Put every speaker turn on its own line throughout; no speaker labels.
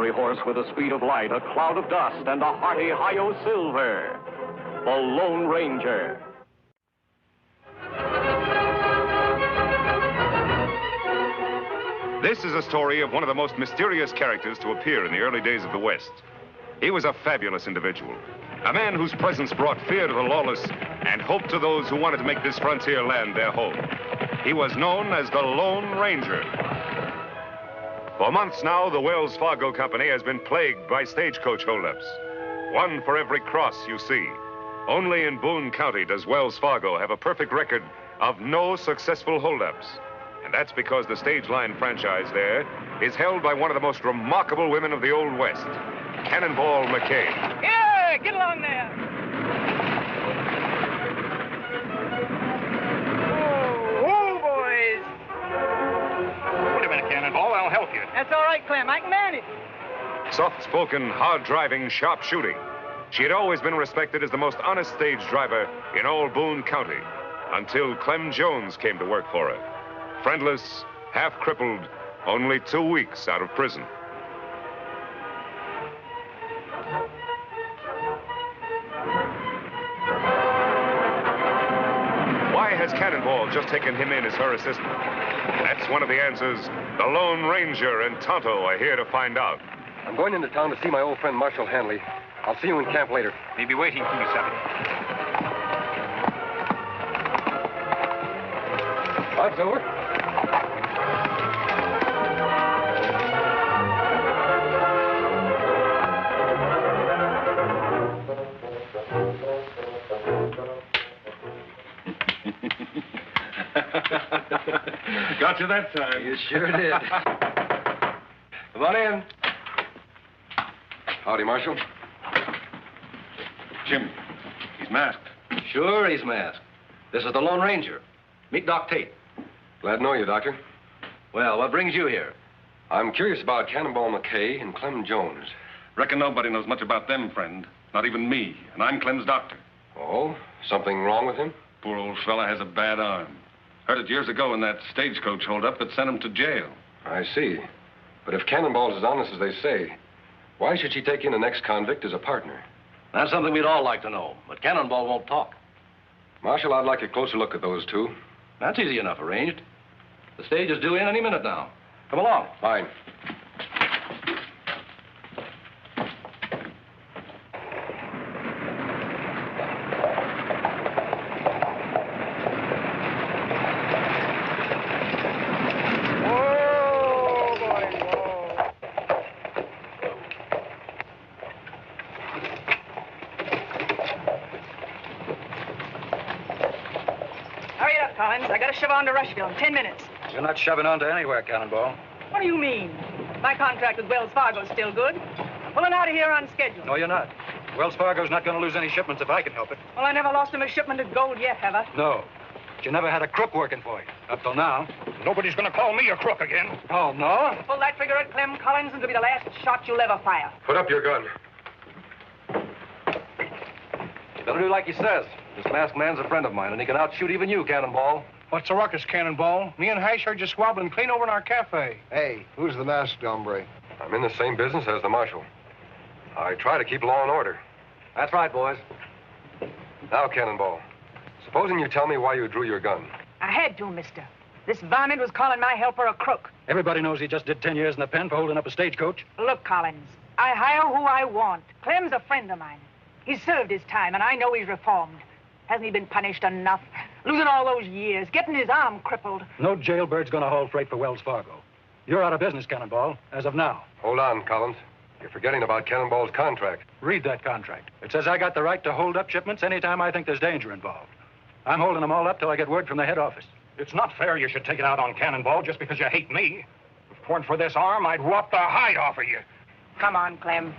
fiery horse with the speed of light, a cloud of dust, and a hearty hi-yo silver. The Lone Ranger.
This is a story of one of the most mysterious characters to appear in the early days of the West. He was a fabulous individual, a man whose presence brought fear to the lawless and hope to those who wanted to make this frontier land their home. He was known as the Lone Ranger. For months now, the Wells Fargo Company has been plagued by stagecoach holdups. One for every cross you see. Only in Boone County does Wells Fargo have a perfect record of no successful holdups. And that's because the stage line franchise there is held by one of the most remarkable women of the Old West, Canon Ball Mckay.
Yeah, get along there. Oh, boys.
Wait a minute, Canon Ball. I'll help you.
That's all right, Clem. I can manage.
Soft-spoken, hard-driving, sharp shooting. She had always been respected as the most honest stage driver in all Boone County, until Clem Jones came to work for her. Friendless, half-crippled, only 2 weeks out of prison. Why has Cannonball just taken him in as her assistant? That's one of the answers the Lone Ranger and Tonto are here to find out.
I'm going into town to see my old friend Marshal Hanley. I'll see you in camp later.
He'll be waiting for you, Savage.
Bye, Silver.
Got you that time.
You sure did. Come on in. Howdy, Marshal.
Jim, he's masked.
Sure, he's masked. This is the Lone Ranger. Meet Doc Tate. Glad to know you, Doctor. Well, what brings you here? I'm curious about Canon Ball Mckay and Clem Jones.
Reckon nobody knows much about them, friend. Not even me. And I'm Clem's doctor.
Oh, something wrong with him?
Poor old fella has a bad arm. Heard it years ago in that stagecoach holdup that sent him to jail.
I see. But if Cannonball's as honest as they say, why should she take in an ex-convict as a partner?
That's something we'd all like to know, but Cannonball won't talk.
Marshal, I'd like a closer look at those two.
That's easy enough arranged. The stage is due in any minute now. Come along.
Fine.
I gotta shove on to Rushville in 10 minutes.
You're not shoving on to anywhere, Cannonball.
What do you mean? My contract with Wells Fargo's still good. I'm pulling out of here on schedule.
No, you're not. Wells Fargo's not going to lose any shipments if I can help it.
Well, I never lost him a shipment of gold yet, have I?
No. But you never had a crook working for you, up till now.
Nobody's going to call me a crook again.
Oh, no?
Pull that trigger at Clem Collins and it'll be the last shot you'll ever fire.
Put up your gun.
You better do like he says. This masked man's a friend of mine, and he can outshoot even you, Cannonball.
What's the ruckus, Cannonball? Me and Hash are just squabbling clean over in our cafe.
Hey, who's the masked hombre?
I'm in the same business as the Marshal. I try to keep law and order.
That's right, boys.
Now, Cannonball, supposing you tell me why you drew your gun.
I had to, mister. This varmint was calling my helper a crook.
Everybody knows he just did 10 years in the pen for holding up a stagecoach.
Look, Collins, I hire who I want. Clem's a friend of mine. He's served his time, and I know he's reformed. Hasn't he been punished enough? Losing all those years, getting his arm crippled.
No jailbird's going to haul freight for Wells Fargo. You're out of business, Cannonball, as of now.
Hold on, Collins. You're forgetting about Cannonball's contract.
Read that contract. It says I got the right to hold up shipments anytime I think there's danger involved. I'm holding them all up till I get word from the head office.
It's not fair you should take it out on Cannonball just because you hate me. If it weren't for this arm, I'd rot the hide off of you.
Come on, Clem.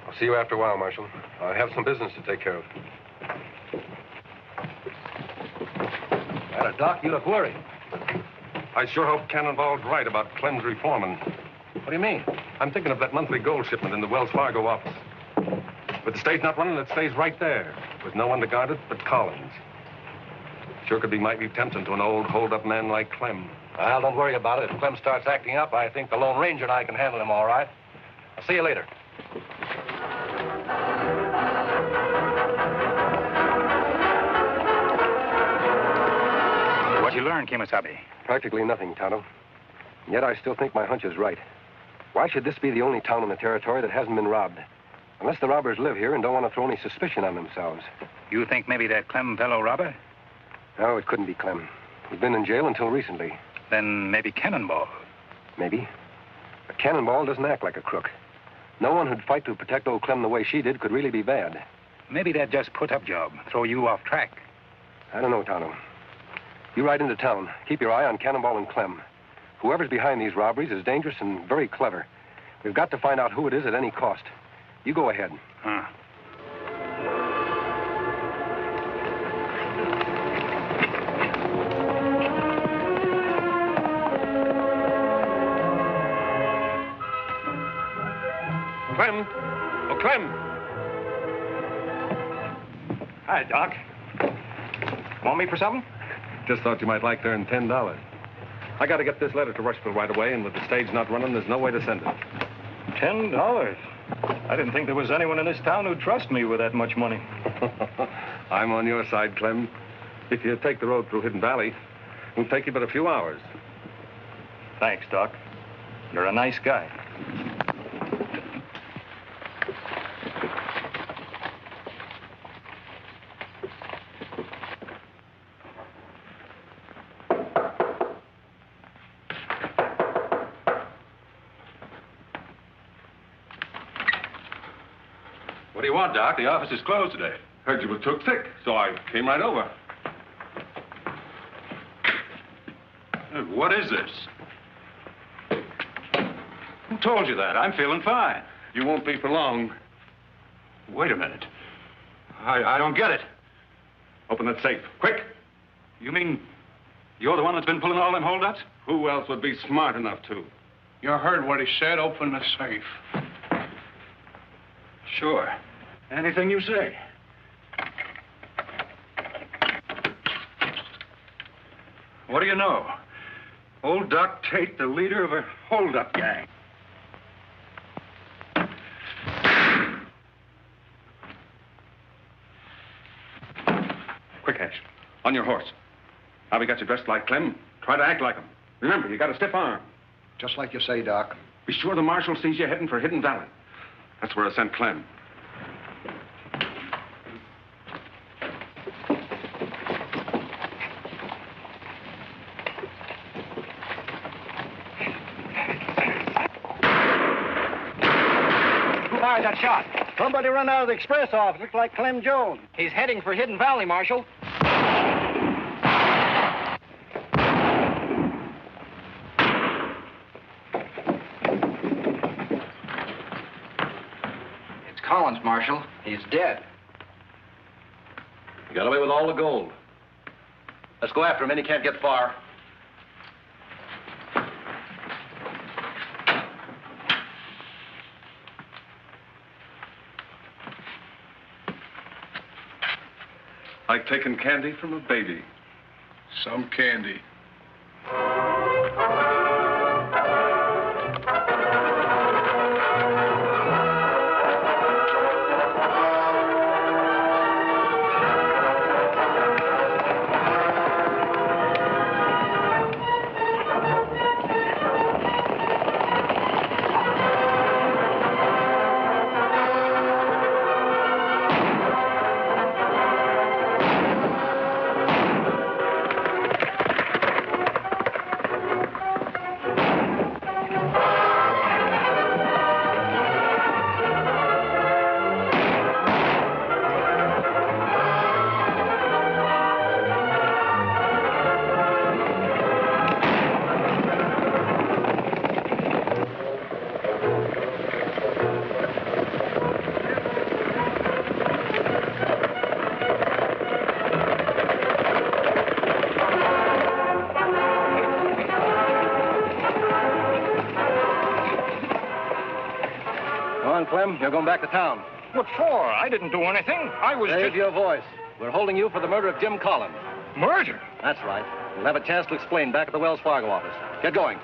I'll see you after a while, Marshal. I have some business to take care of.
Doc, you look worried.
I sure hope Cannonball's right about Clem's reforming.
What do you mean?
I'm thinking of that monthly gold shipment in the Wells Fargo office. With the stage not running, it stays right there, with no one to guard it but Collins. Sure could be mighty tempting to an old hold-up man like Clem. Well, don't worry about it. If Clem starts acting up, I think the Lone Ranger and I can handle him all right. I'll see you later.
What you learn, Kimasabi?
Practically nothing, Tonto. Yet I still think my hunch is right. Why should this be the only town in the territory that hasn't been robbed? Unless the robbers live here and don't want to throw any suspicion on themselves.
You think maybe that Clem fellow robber?
No, it couldn't be Clem. He's been in jail until recently.
Then maybe Canon Ball.
Maybe. But Canon Ball doesn't act like a crook. No one who'd fight to protect old Clem the way she did could really be bad.
Maybe that just put-up job, throw you off track.
I don't know, Tonto. You ride into town. Keep your eye on Canon Ball and Clem. Whoever's behind these robberies is dangerous and very clever. We've got to find out who it is at any cost. You go ahead.
Huh.
Clem! Oh, Clem!
Hi, Doc. Want me for something?
Just thought you might like to earn $10. I got to get this letter to Rushville right away, and with the stage not running, there's no way to send it.
$10? I didn't think there was anyone in this town who'd trust me with that much money.
I'm on your side, Clem. If you take the road through Hidden Valley, it'll take you but a few hours.
Thanks, Doc. You're a nice guy.
What do you want, Doc? The office is closed today.
Heard you were took sick, so I came right over.
What is this? Who told you that? I'm feeling fine.
You won't be for long.
Wait a minute. I don't get it.
Open that safe, quick.
You mean you're the one that's been pulling all them holdups?
Who else would be smart enough to?
You heard what he said. Open the safe.
Sure. Anything you say. What do you know? Old Doc Tate, the leader of a holdup gang.
Quick, Ash. On your horse. Now we got you dressed like Clem. Try to act like him. Remember, you got a stiff arm.
Just like you say, Doc.
Be sure the marshal sees you heading for Hidden Valley. That's where I sent Clem.
Who fired that shot?
Somebody run out of the express office. Looks like Clem Jones.
He's heading for Hidden Valley, Marshal.
It's Collins, Marshal. He's dead.
He got away with all the gold. Let's go after him, and he can't get far.
Like taking candy from a baby.
Some candy.
Clem, you're going back to town.
What for? I didn't do anything. I was
Save
just...
your voice. We're holding you for the murder of Jim Collins.
Murder?
That's right.
We'll have a chance to explain back at the Wells Fargo office. Get going.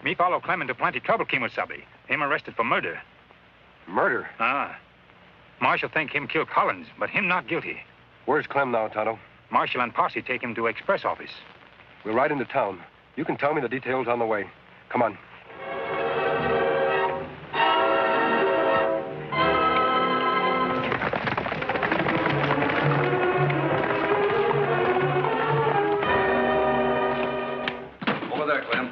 Me follow Clem into plenty trouble, Kimosabe. Him arrested for murder.
Murder?
Ah. Marshal think him kill Collins, but him not guilty.
Where's Clem now, Tonto?
Marshal and posse take him to express office.
We'll ride into town. You can tell me the details on the way. Come on.
Over there, Clem.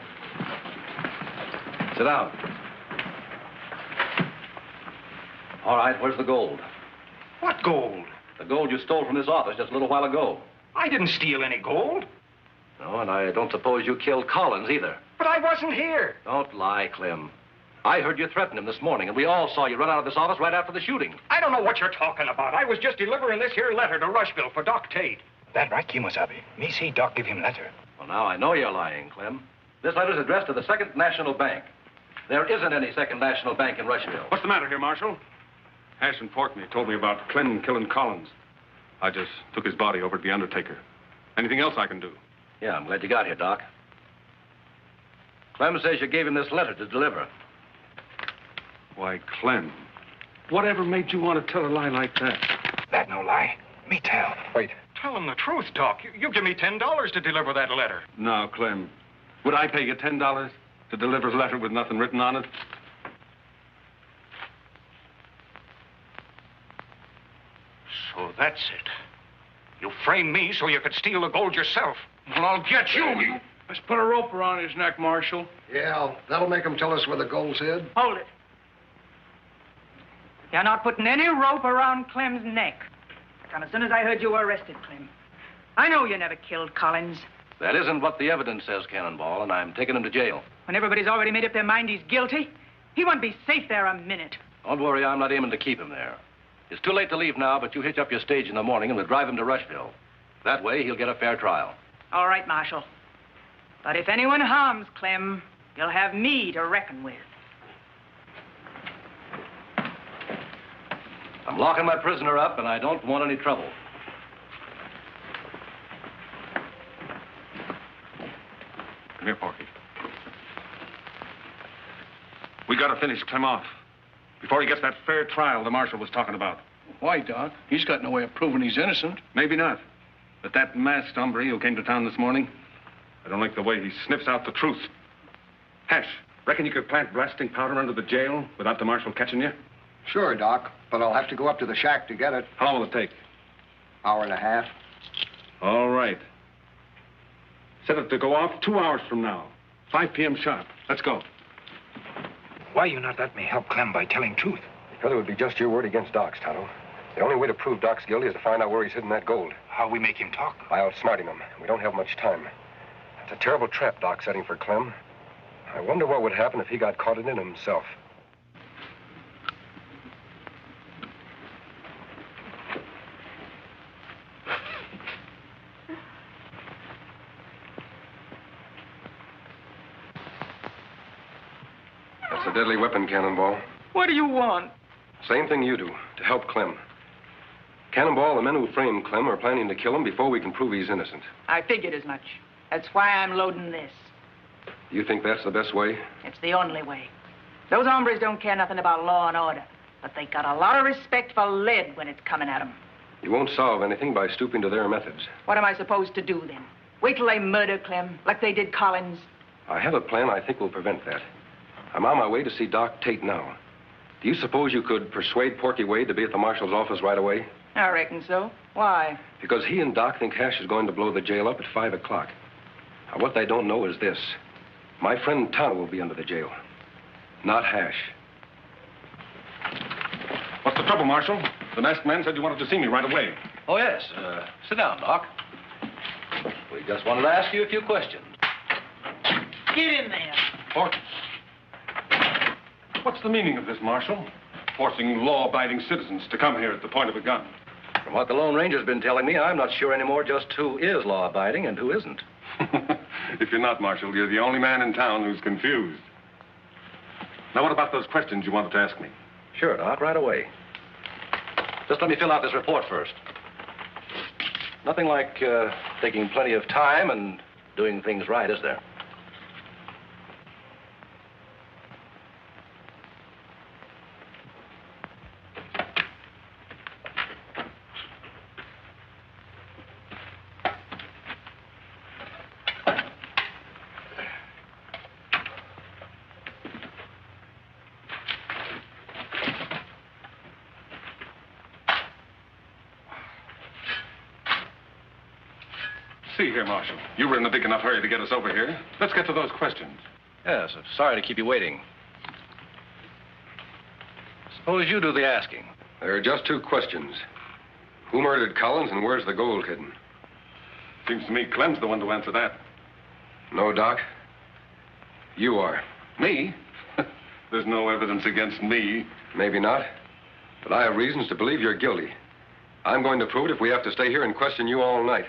Sit down.
All right, where's the gold?
What gold?
The gold you stole from this office just a little while ago.
I didn't steal any gold.
No, and I don't suppose you killed Collins either.
But I wasn't here.
Don't lie, Clem. I heard you threaten him this morning, and we all saw you run out of this office right after the shooting.
I don't know what you're talking about. I was just delivering this here letter to Rushville for Doc Tate.
That right, Kimosabe. Me see Doc give him letter.
Well, now I know you're lying, Clem. This letter's addressed to the Second National Bank. There isn't any Second National Bank in Rushville.
What's the matter here, Marshal? Hash and Portney told me about Clem killing Collins. I just took his body over to the undertaker. Anything else I can do?
Yeah, I'm glad you got here, Doc. Clem says you gave him this letter to deliver.
Why, Clem, whatever made you want to tell a lie like that?
That no lie. Me tell.
Wait.
Tell him the truth, Doc. You give me $10 to deliver that letter.
No, Clem. Would I pay you $10 to deliver a letter with nothing written on it?
So that's it. You framed me so you could steal the gold yourself. Well, I'll get you.
Let's put a rope around his neck, Marshal.
Yeah, that'll make him tell us where the gold's hid.
Hold it. You're not putting any rope around Clem's neck. And as soon as I heard you were arrested, Clem. I know you never killed Collins.
That isn't what the evidence says, Canon Ball, and I'm taking him to jail.
When everybody's already made up their mind he's guilty, he won't be safe there a minute.
Don't worry, I'm not aiming to keep him there. It's too late to leave now, but you hitch up your stage in the morning and we'll drive him to Rushville. That way, he'll get a fair trial.
All right, Marshal. But if anyone harms Clem, you'll have me to reckon with.
I'm locking my prisoner up, and I don't want any trouble.
Come here, Porky. We gotta finish Clem off before he gets that fair trial the marshal was talking about.
Why, Doc? He's got no way of proving he's innocent.
Maybe not. But that masked hombre who came to town this morning, I don't like the way he sniffs out the truth. Hash, reckon you could plant blasting powder under the jail without the marshal catching you?
Sure, Doc, but I'll have to go up to the shack to get it.
How long will it take?
Hour and a half.
All right. Set it to go off 2 hours from now. 5 p.m. sharp. Let's go.
Why you not let me help Clem by telling truth?
Because it would be just your word against Doc's, Tonto. The only way to prove Doc's guilty is to find out where he's hidden that gold.
How we make him talk?
By outsmarting him. We don't have much time. It's a terrible trap Doc's setting for Clem. I wonder what would happen if he got caught in it himself. That's a deadly weapon, Canon Ball.
What do you want?
Same thing you do, to help Clem. Canon Ball, the men who framed Clem are planning to kill him before we can prove he's innocent.
I figured as much. That's why I'm loading this.
You think that's the best way?
It's the only way. Those hombres don't care nothing about law and order, but they got a lot of respect for lead when it's coming at them.
You won't solve anything by stooping to their methods.
What am I supposed to do then? Wait till they murder Clem, like they did Collins?
I have a plan I think will prevent that. I'm on my way to see Doc Tate now. Do you suppose you could persuade Porky Wade to be at the marshal's office right away?
I reckon so. Why?
Because he and Doc think Hash is going to blow the jail up at 5 o'clock. Now, what they don't know is this. My friend Tonto will be under the jail, not Hash.
What's the trouble, Marshal? The masked man said you wanted to see me right away.
Oh, yes. Sit down, Doc. We just wanted to ask you a few questions.
Get in there.
Porky. What's the meaning of this, Marshal? Forcing law-abiding citizens to come here at the point of a gun.
From what the Lone Ranger's been telling me, I'm not sure anymore just who is law-abiding and who isn't.
If you're not, Marshal, you're the only man in town who's confused. Now, what about those questions you wanted to ask me?
Sure, Doc, right away. Just let me fill out this report first. Nothing like taking plenty of time and doing things right, is there?
See here, Marshal. You were in a big enough hurry to get us over here. Let's get to those questions.
Yes, sorry to keep you waiting. Suppose you do the asking.
There are just 2 questions. Who murdered Collins and where's the gold hidden?
Seems to me Clem's the one to answer that.
No, Doc. You are.
Me? There's no evidence against me.
Maybe not. But I have reasons to believe you're guilty. I'm going to prove it if we have to stay here and question you all night.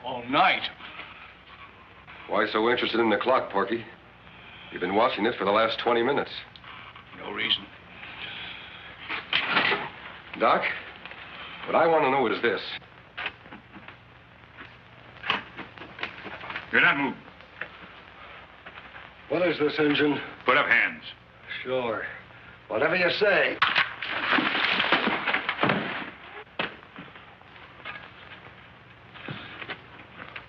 All night?
Why so interested in the clock, Porky? You've been watching it for the last 20 minutes.
No reason.
Doc, what I want to know is this.
You're not moved.
What is this, Injun?
Put up hands.
Sure. Whatever you say.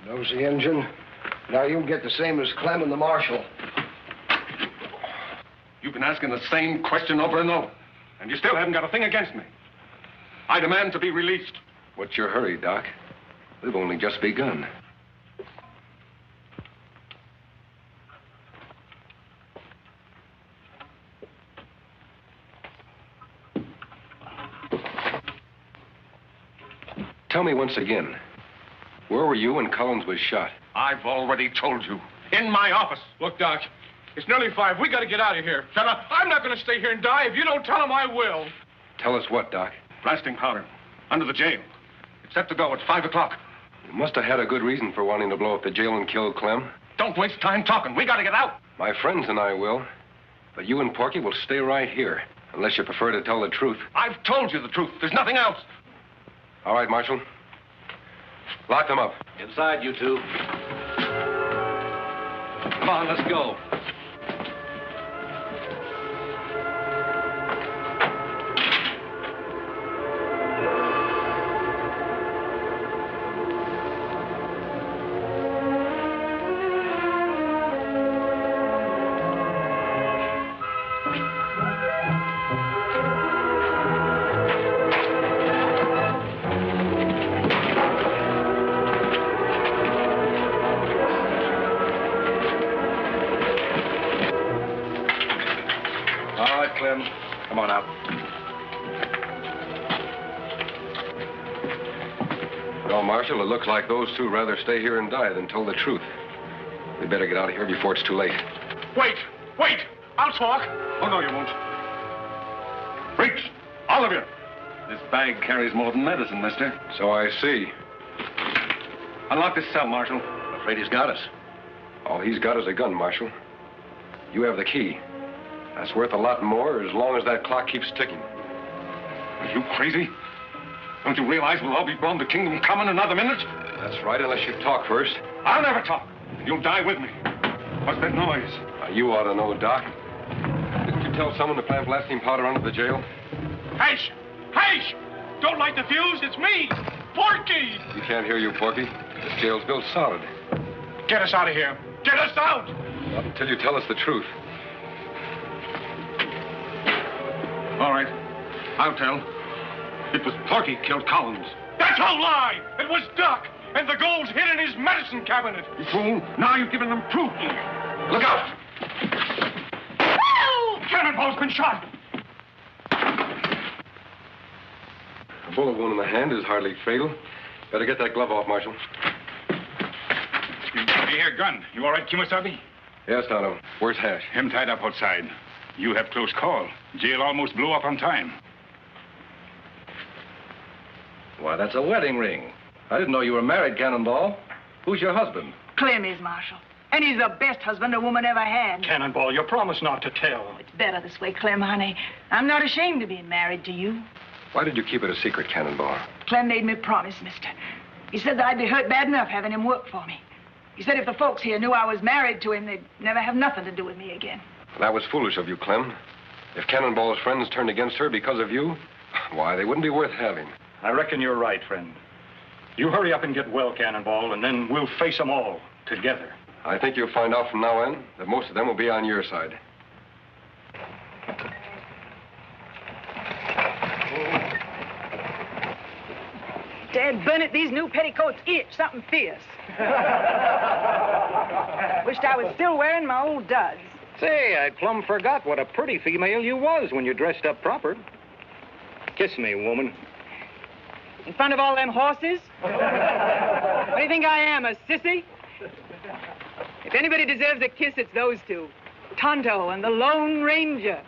Nosy Injun. Now you get the same as Clem and the Marshal.
You've been asking the same question over and over, and you still haven't got a thing against me. I demand to be released.
What's your hurry, Doc? We've only just begun. Tell me once again, where were you when Collins was shot?
I've already told you. In my office.
Look, Doc, it's nearly 5. We got to get out of here. Fella, I'm not going to stay here and die. If you don't tell him, I will.
Tell us what, Doc?
Blasting powder. Under the jail. It's set to go at 5 o'clock.
You must have had a good reason for wanting to blow up the jail and kill Clem.
Don't waste time talking. We got to get out.
My friends and I will. But you and Porky will stay right here, unless you prefer to tell the truth.
I've told you the truth. There's nothing else.
All right, Marshal. Lock them up.
Inside, you 2. Come on, let's go. Come on out.
Well, Marshal, it looks like those 2 rather stay here and die than tell the truth. We better get out of here before it's too late.
Wait. I'll talk.
Oh, no, you won't. Reach, all of you. This bag carries more than medicine, mister.
So I see.
Unlock this cell, Marshal.
I'm afraid he's got us.
All he's got is a gun, Marshal. You have the key. That's worth a lot more as long as that clock keeps ticking.
Are you crazy? Don't you realize we'll all be blown to kingdom come in another minute?
That's right, unless you talk first.
I'll never talk. You'll die with me. What's that noise?
You ought to know, Doc. Didn't you tell someone to plant blasting powder under the jail?
Hash! Don't light the fuse. It's me, Porky.
You can't hear you, Porky. This jail's built solid.
Get us out of here. Get us out!
Not until you tell us the truth.
All right. I'll tell. It was Porky killed Collins.
That's a lie! It was Duck, and the gold's hid in his medicine cabinet.
You fool. Now you've given them proof. Look out!
Cannon Ball's been shot.
A bullet wound in the hand is hardly fatal. Better get that glove off, Marshal.
You hear gun. You all right, Kimasabi?
Yes, Tonto. Where's Hash?
Him tied up outside. You have close call. Jail almost blew up on time.
Why, that's a wedding ring. I didn't know you were married, Cannonball. Who's your husband?
Clem is, Marshal. And he's the best husband a woman ever had.
Cannonball, you promised not to tell.
It's better this way, Clem, honey. I'm not ashamed of being married to you.
Why did you keep it a secret, Cannonball?
Clem made me promise, mister. He said that I'd be hurt bad enough having him work for me. He said if the folks here knew I was married to him, they'd never have nothing to do with me again.
That was foolish of you, Clem. If Cannonball's friends turned against her because of you, why, they wouldn't be worth having.
I reckon you're right, friend. You hurry up and get well, Cannonball, and then we'll face them all together.
I think you'll find out from now on that most of them will be on your side.
Dad burn it, these new petticoats itch something fierce. Wished I was still wearing my old duds.
Say, I plumb forgot what a pretty female you was when you dressed up proper. Kiss me, woman.
In front of all them horses? What do you think I am, a sissy? If anybody deserves a kiss, it's those two. Tonto and the Lone Ranger.